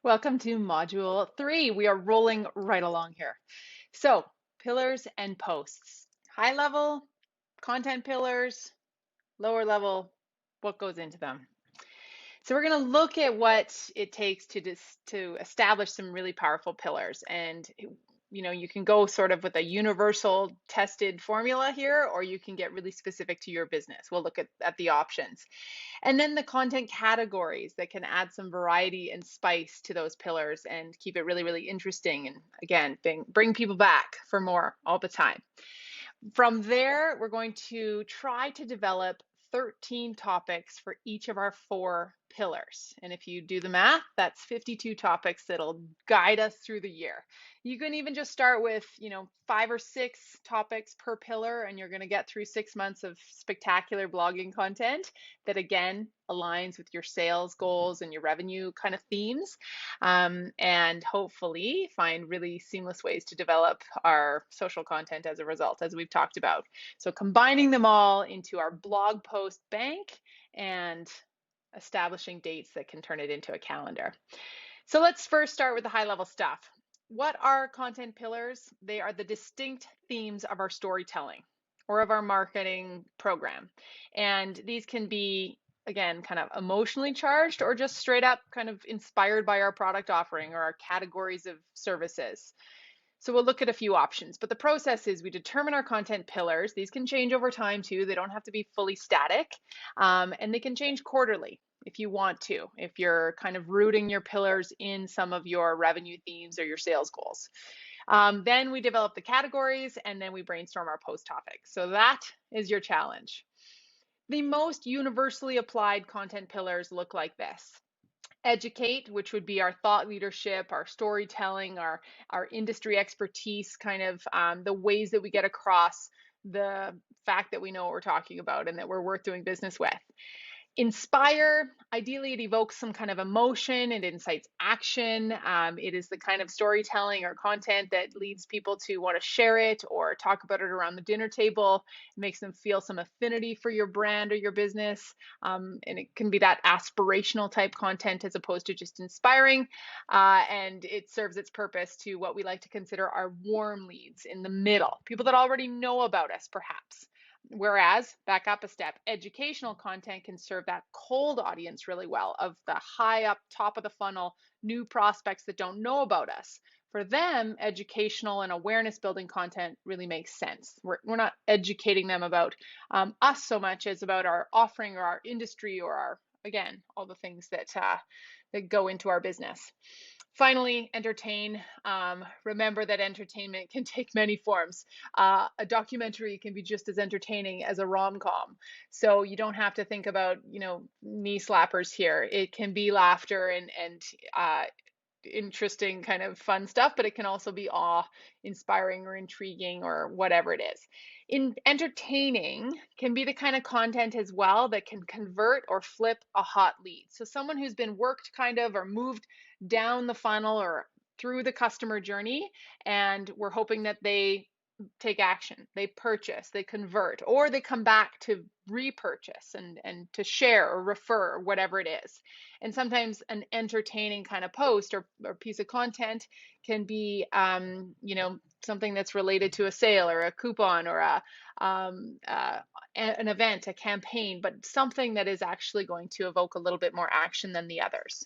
Welcome to Module 3. We are rolling right along here. So, pillars and posts. High level, content pillars, lower level, what goes into them. So we're going to look at what it takes to establish some really powerful pillars. And you can go sort of with a universal tested formula here, or you can get really specific to your business. We'll look at the options. And then the content categories that can add some variety and spice to those pillars and keep it really, really interesting. And again, bring people back for more all the time. From there, we're going to try to develop 13 topics for each of our 4 pillars. And if you do the math, that's 52 topics that'll guide us through the year. You can even just start with, 5 or 6 topics per pillar, and you're going to get through 6 months of spectacular blogging content that, again, aligns with your sales goals and your revenue kind of themes, and hopefully find really seamless ways to develop our social content as a result, as we've talked about. So combining them all into our blog post bank and establishing dates that can turn it into a calendar. So let's first start with the high level stuff. What are content pillars? They are the distinct themes of our storytelling or of our marketing program. And these can be, again, kind of emotionally charged or just straight up kind of inspired by our product offering or our categories of services. So we'll look at a few options, but the process is we determine our content pillars. These can change over time too. They don't have to be fully static, and they can change quarterly if you want to, if you're kind of rooting your pillars in some of your revenue themes or your sales goals. Then we develop the categories and then we brainstorm our post topics. So that is your challenge. The most universally applied content pillars look like this. Educate, which would be our thought leadership, our storytelling, our industry expertise, kind of the ways that we get across the fact that we know what we're talking about and that we're worth doing business with. Inspire, ideally it evokes some kind of emotion, it incites action. It is the kind of storytelling or content that leads people to want to share it or talk about it around the dinner table. It makes them feel some affinity for your brand or your business. And it can be that aspirational type content as opposed to just inspiring. And it serves its purpose to what we like to consider our warm leads in the middle, people that already know about us perhaps. Whereas, back up a step, educational content can serve that cold audience really well, of the high up top of the funnel, new prospects that don't know about us. For them, educational and awareness building content really makes sense. We're not educating them about us so much as about our offering or our industry or our, again, all the things that go into our business. Finally, entertain. Remember that entertainment can take many forms. A documentary can be just as entertaining as a rom-com. So you don't have to think about, knee slappers here. It can be laughter and interesting kind of fun stuff, but it can also be awe-inspiring or intriguing or whatever it is. In entertaining can be the kind of content as well that can convert or flip a hot lead. So someone who's been worked kind of or moved down the funnel or through the customer journey, and we're hoping that they take action, they purchase, they convert, or they come back to repurchase and to share or refer or whatever it is. And sometimes an entertaining kind of post or piece of content can be, something that's related to a sale or a coupon or an event, a campaign, but something that is actually going to evoke a little bit more action than the others.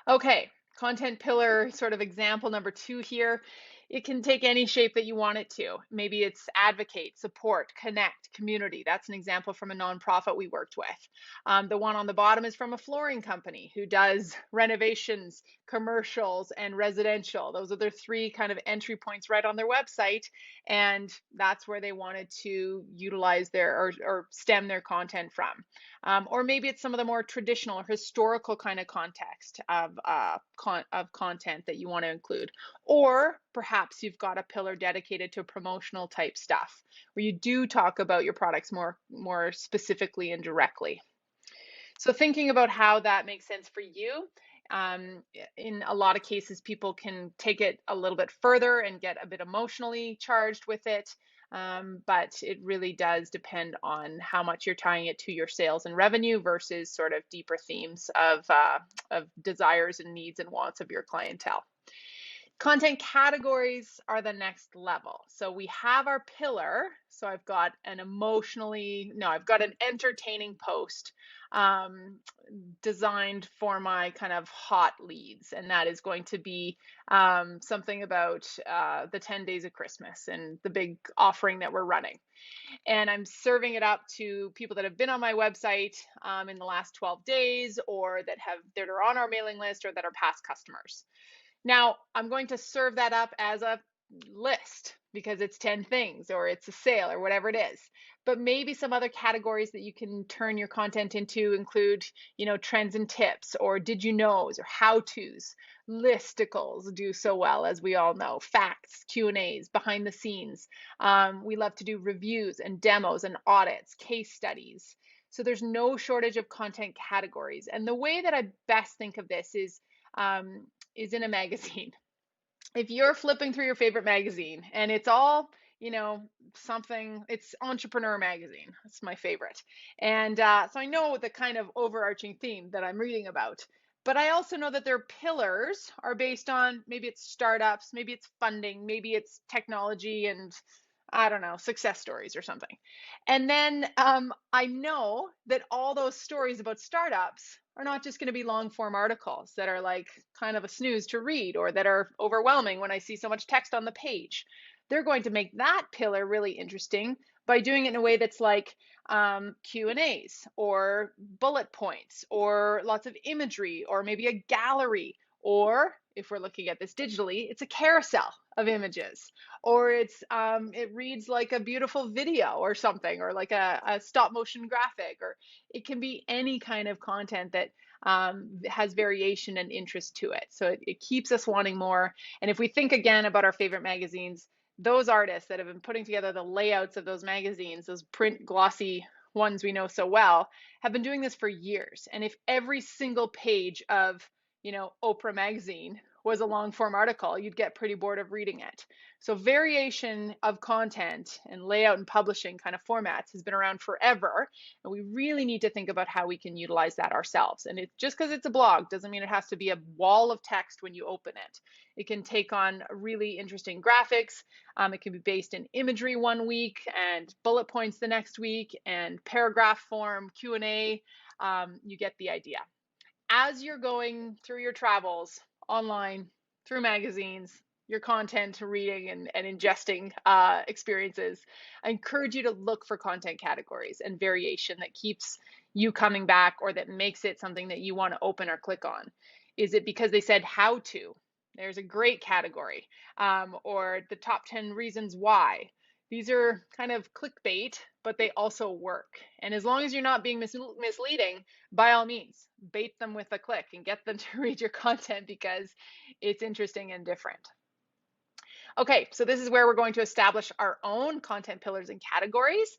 Okay, content pillar sort of example number 2 here. It can take any shape that you want it to. Maybe it's advocate, support, connect, community. That's an example from a nonprofit we worked with. The one on the bottom is from a flooring company who does renovations, commercials, and residential. Those are their 3 kind of entry points right on their website. And that's where they wanted to utilize their or stem their content from. Or maybe it's some of the more traditional or historical kind of context of content that you want to include. Or perhaps you've got a pillar dedicated to promotional type stuff where you do talk about your products more specifically and directly. So thinking about how that makes sense for you, in a lot of cases, people can take it a little bit further and get a bit emotionally charged with it. but it really does depend on how much you're tying it to your sales and revenue versus sort of deeper themes of desires and needs and wants of your clientele. Content categories are the next level. So we have our pillar. So I've got an I've got an entertaining post um, designed for my kind of hot leads. And that is going to be something about the 10 days of Christmas and the big offering that we're running. And I'm serving it up to people that have been on my website in the last 12 days or that are on our mailing list or that are past customers. Now, I'm going to serve that up as a list because it's 10 things or it's a sale or whatever it is. But maybe some other categories that you can turn your content into include, trends and tips or did you knows or how-tos. Listicles do so well, as we all know. Facts, Q&As, behind the scenes. We love to do reviews and demos and audits, case studies. So there's no shortage of content categories. And the way that I best think of this is in a magazine. If you're flipping through your favorite magazine and it's all, it's Entrepreneur Magazine. It's my favorite. And so I know the kind of overarching theme that I'm reading about. But I also know that their pillars are based on maybe it's startups, maybe it's funding, maybe it's technology and I don't know, success stories or something. And then I know that all those stories about startups are not just going to be long form articles that are like kind of a snooze to read or that are overwhelming when I see so much text on the page. They're going to make that pillar really interesting by doing it in a way that's like Q&As or bullet points or lots of imagery or maybe a gallery. Or if we're looking at this digitally, it's a carousel of images, or it reads like a beautiful video or something, or like a stop motion graphic, or it can be any kind of content that has variation and interest to it. So it keeps us wanting more. And if we think again about our favorite magazines, those artists that have been putting together the layouts of those magazines, those print glossy ones we know so well, have been doing this for years. And if every single page of Oprah magazine was a long form article, you'd get pretty bored of reading it. So variation of content and layout and publishing kind of formats has been around forever. And we really need to think about how we can utilize that ourselves. And just because it's a blog doesn't mean it has to be a wall of text when you open it. It can take on really interesting graphics. It can be based in imagery one week and bullet points the next week and paragraph form, Q&A. You get the idea. As you're going through your travels online, through magazines, your content reading and ingesting experiences, I encourage you to look for content categories and variation that keeps you coming back or that makes it something that you want to open or click on. Is it because they said how to? There's a great category. Or the top 10 reasons why. These are kind of clickbait, but they also work. And as long as you're not being misleading, by all means, bait them with a click and get them to read your content because it's interesting and different. Okay, so this is where we're going to establish our own content pillars and categories.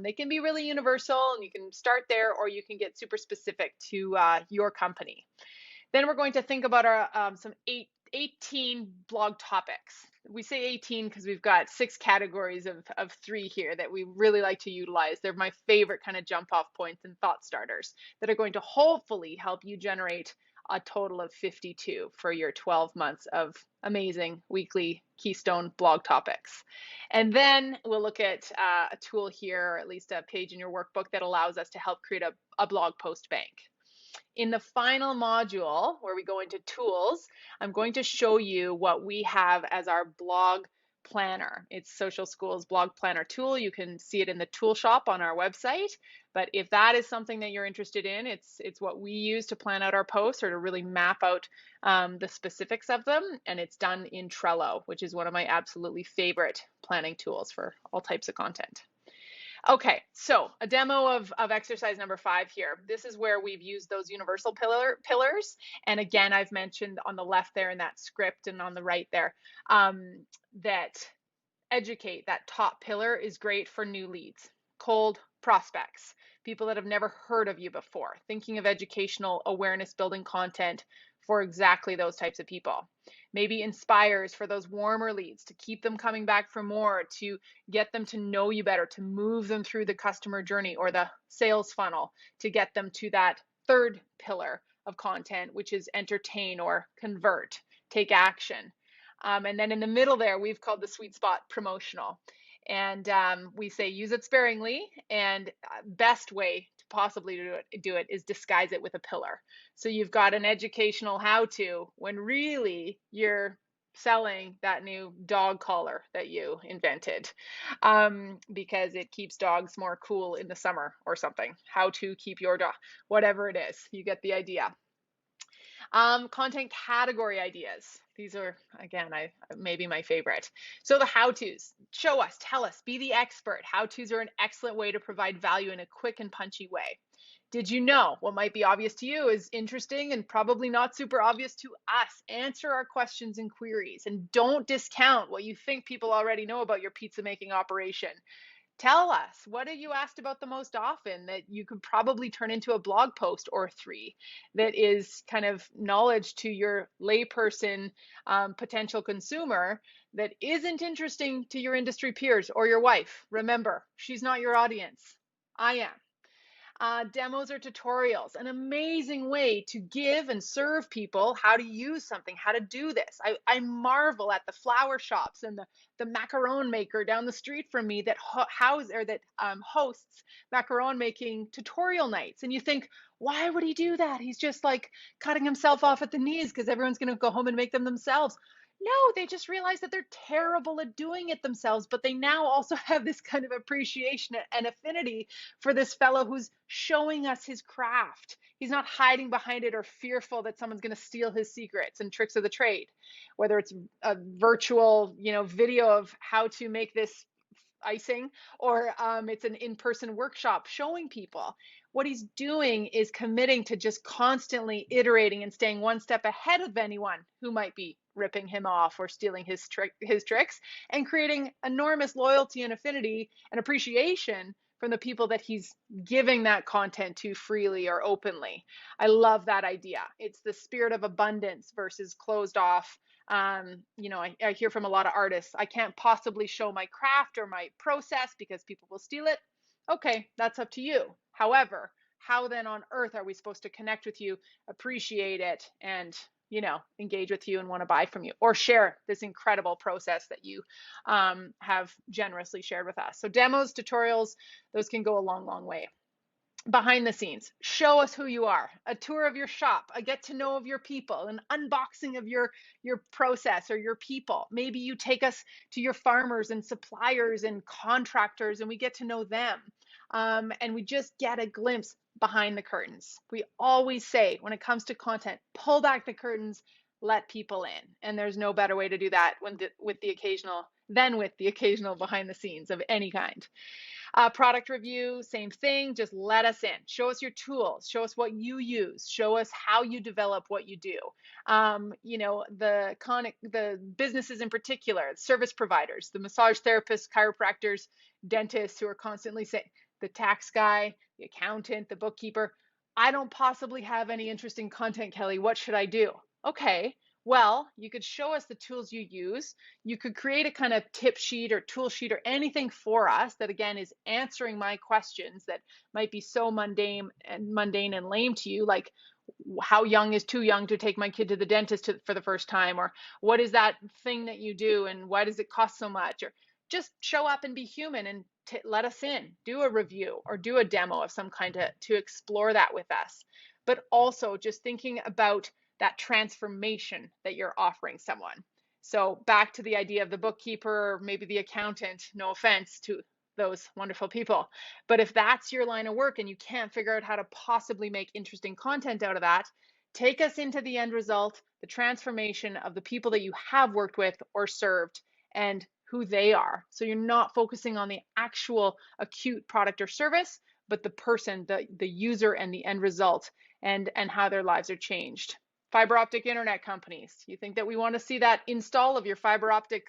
They can be really universal and you can start there, or you can get super specific to your company. Then we're going to think about our some 18 blog topics. We say 18 because we've got 6 categories of 3 here that we really like to utilize. They're my favorite kind of jump off points and thought starters that are going to hopefully help you generate a total of 52 for your 12 months of amazing weekly keystone blog topics. And then we'll look at a tool here, or at least a page in your workbook that allows us to help create a blog post bank. In the final module where we go into tools, I'm going to show you what we have as our blog planner. It's Social School's blog planner tool. You can see it in the tool shop on our website. But if that is something that you're interested in, it's what we use to plan out our posts or to really map out the specifics of them. And it's done in Trello, which is one of my absolutely favorite planning tools for all types of content. Okay, so a demo of exercise number 5 here. This is where we've used those universal pillars. And again, I've mentioned on the left there in that script and on the right there that educate, that top pillar, is great for new leads, cold prospects, people that have never heard of you before, thinking of educational awareness building content for exactly those types of people. maybe inspires for those warmer leads to keep them coming back for more, to get them to know you better, to move them through the customer journey or the sales funnel, to get them to that third pillar of content, which is entertain or convert, take action. And then in the middle there, we've called the sweet spot promotional. And we say use it sparingly, and best way to possibly do it is disguise it with a pillar. So you've got an educational how-to when really you're selling that new dog collar that you invented, because it keeps dogs more cool in the summer or something. How to keep your dog, whatever it is, you get the idea. Content category ideas. These are, again, maybe my favorite. So the how-tos, show us, tell us, be the expert. How-tos are an excellent way to provide value in a quick and punchy way. Did you know what might be obvious to you is interesting and probably not super obvious to us? Answer our questions and queries, and don't discount what you think people already know about your pizza making operation. Tell us, what are you asked about the most often that you could probably turn into a blog post or three that is kind of knowledge to your layperson potential consumer that isn't interesting to your industry peers or your wife? Remember, she's not your audience. I am. Demos or tutorials, an amazing way to give and serve people how to use something, how to do this. I marvel at the flower shops and the macaron maker down the street from me that hosts macaron making tutorial nights. And you think, why would he do that? He's just like cutting himself off at the knees because everyone's going to go home and make them themselves. No, they just realize that they're terrible at doing it themselves, but they now also have this kind of appreciation and affinity for this fellow who's showing us his craft. He's not hiding behind it or fearful that someone's going to steal his secrets and tricks of the trade, whether it's a virtual, video of how to make this icing, or it's an in-person workshop showing people. What he's doing is committing to just constantly iterating and staying one step ahead of anyone who might be ripping him off or stealing his tricks, and creating enormous loyalty and affinity and appreciation from the people that he's giving that content to freely or openly. I love that idea. It's the spirit of abundance versus closed off. I hear from a lot of artists, I can't possibly show my craft or my process because people will steal it. Okay, that's up to you. However, how then on earth are we supposed to connect with you, appreciate it, and engage with you and want to buy from you or share this incredible process that you have generously shared with us? So demos, tutorials, those can go a long, long way. Behind the scenes, show us who you are, a tour of your shop, a get to know of your people, an unboxing of your process or your people. Maybe you take us to your farmers and suppliers and contractors and we get to know them, and we just get a glimpse behind the curtains. We always say when it comes to content, pull back the curtains, let people in, and there's no better way to do that with the occasional behind the scenes of any kind. Product review, same thing, just let us in. Show us your tools, show us what you use, show us how you develop what you do. The businesses in particular, service providers, the massage therapists, chiropractors, dentists who are constantly saying, the tax guy, the accountant, the bookkeeper, I don't possibly have any interesting content, Kelly. What should I do? Okay. Well, you could show us the tools you use. You could create a kind of tip sheet or tool sheet or anything for us that, again, is answering my questions that might be so mundane and lame to you, like how young is too young to take my kid to the dentist for the first time, or what is that thing that you do and why does it cost so much? Or just show up and be human and let us in, do a review or do a demo of some kind to explore that with us. But also just thinking about that transformation that you're offering someone. So back to the idea of the bookkeeper, or maybe the accountant, no offense to those wonderful people. But if that's your line of work and you can't figure out how to possibly make interesting content out of that, take us into the end result, the transformation of the people that you have worked with or served and who they are. So you're not focusing on the actual acute product or service, but the person, the user and the end result, and how their lives are changed. Fiber optic internet companies. You think that we want to see that install of your fiber optic,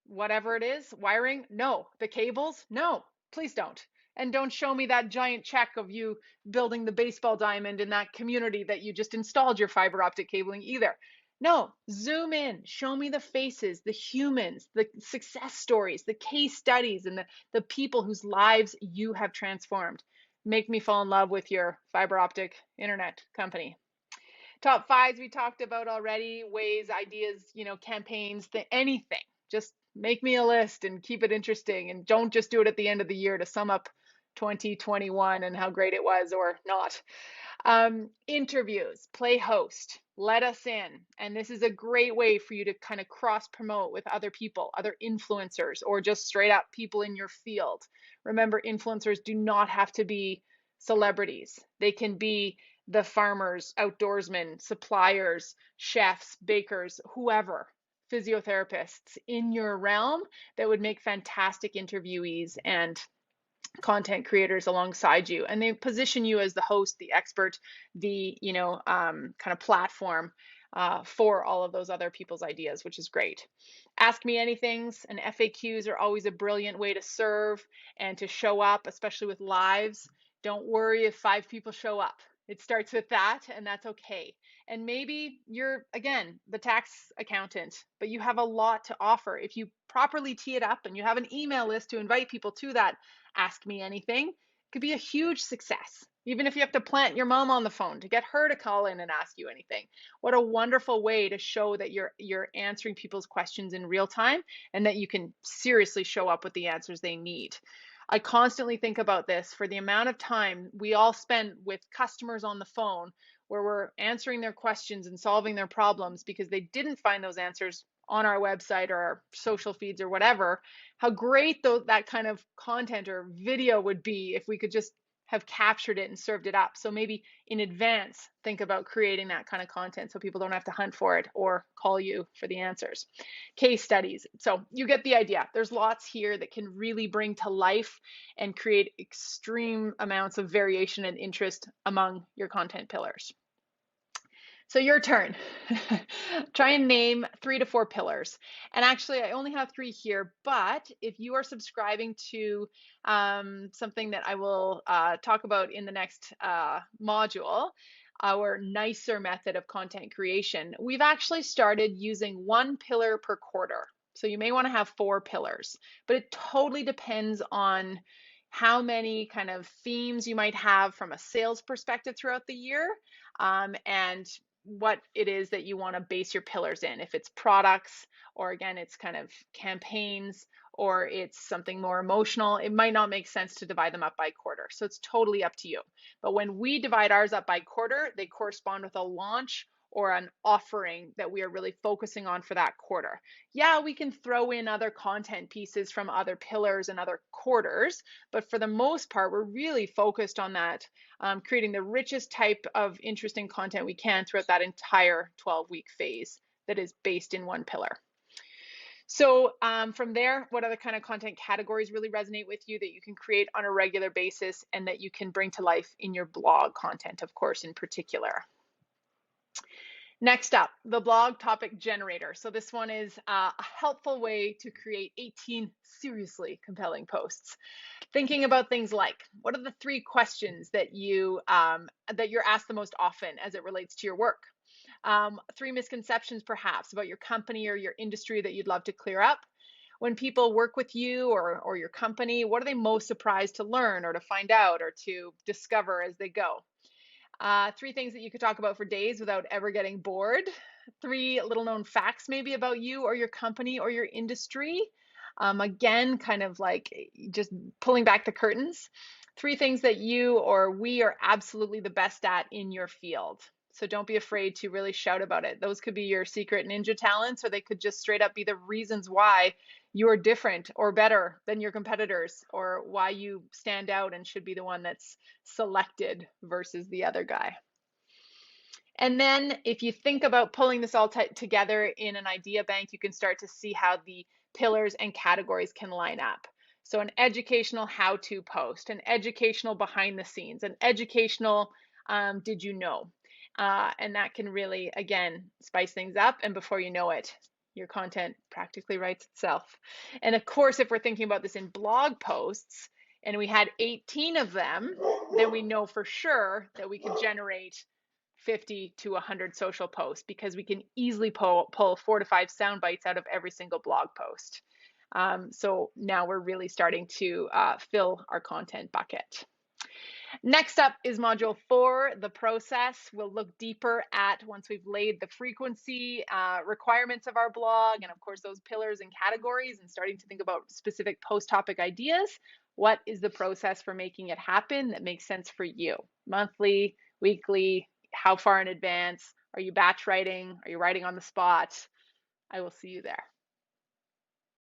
whatever it is, wiring? No. The cables? No, please don't. And don't show me that giant check of you building the baseball diamond in that community that you just installed your fiber optic cabling either. No, zoom in, show me the faces, the humans, the success stories, the case studies, and the people whose lives you have transformed. Make me fall in love with your fiber optic internet company. Top fives we talked about already, ways, ideas, campaigns, anything. Just make me a list and keep it interesting, and don't just do it at the end of the year to sum up 2021 and how great it was or not. Interviews, play host, let us in. And this is a great way for you to kind of cross promote with other people, other influencers, or just straight up people in your field. Remember, influencers do not have to be celebrities. They can be the farmers, outdoorsmen, suppliers, chefs, bakers, whoever, physiotherapists in your realm that would make fantastic interviewees and content creators alongside you, and they position you as the host, the expert, the kind of platform for all of those other people's ideas, which is great. Ask me anythings and FAQs are always a brilliant way to serve and to show up, especially with lives. Don't worry if 5 people show up. It starts with that, and that's okay. And maybe you're, again, the tax accountant, but you have a lot to offer. If you properly tee it up and you have an email list to invite people to that Ask Me Anything, it could be a huge success. Even if you have to plant your mom on the phone to get her to call in and ask you anything. What a wonderful way to show that you're answering people's questions in real time and that you can seriously show up with the answers they need. I constantly think about this for the amount of time we all spend with customers on the phone where we're answering their questions and solving their problems because they didn't find those answers on our website or our social feeds or whatever. How great that kind of content or video would be if we could just have captured it and served it up. So maybe in advance, think about creating that kind of content so people don't have to hunt for it or call you for the answers. Case studies. So you get the idea. There's lots here that can really bring to life and create extreme amounts of variation and interest among your content pillars. So your turn. Try and name 3 to 4 pillars. And actually, I only have 3 here, but if you are subscribing to something that I will talk about in the next module, our nicer method of content creation, we've actually started using 1 pillar per quarter. So you may want to have 4 pillars, but it totally depends on how many kind of themes you might have from a sales perspective throughout the year, and what it is that you want to base your pillars in. If it's products, or again, it's kind of campaigns, or it's something more emotional, it might not make sense to divide them up by quarter. So it's totally up to you. But when we divide ours up by quarter, they correspond with a launch or an offering that we are really focusing on for that quarter. Yeah, we can throw in other content pieces from other pillars and other quarters, but for the most part, we're really focused on that, creating the richest type of interesting content we can throughout that entire 12-week phase that is based in 1 pillar. So from there, what other kind of content categories really resonate with you that you can create on a regular basis and that you can bring to life in your blog content, of course, in particular? Next up, the blog topic generator. So this one is a helpful way to create 18 seriously compelling posts. Thinking about things like, what are the 3 questions that you're asked the most often as it relates to your work? 3 misconceptions perhaps about your company or your industry that you'd love to clear up. When people work with you or your company, what are they most surprised to learn or to find out or to discover as they go? 3 things that you could talk about for days without ever getting bored. 3 little known facts maybe about you or your company or your industry. Again, kind of like just pulling back the curtains. 3 things that you or we are absolutely the best at in your field. So don't be afraid to really shout about it. Those could be your secret ninja talents, or they could just straight up be the reasons why you are different or better than your competitors, or why you stand out and should be the one that's selected versus the other guy. And then if you think about pulling this all together in an idea bank, you can start to see how the pillars and categories can line up. So an educational how-to post, an educational behind the scenes, an educational did you know? And that can really, again, spice things up. And before you know it, your content practically writes itself. And of course, if we're thinking about this in blog posts and we had 18 of them, then we know for sure that we could generate 50 to 100 social posts because we can easily pull 4 to 5 sound bites out of every single blog post. So now we're really starting to fill our content bucket. Next up is module 4, the process. We'll look deeper at, once we've laid the frequency requirements of our blog, and of course those pillars and categories, and starting to think about specific post topic ideas. What is the process for making it happen that makes sense for you? Monthly, weekly, how far in advance? Are you batch writing? Are you writing on the spot? I will see you there.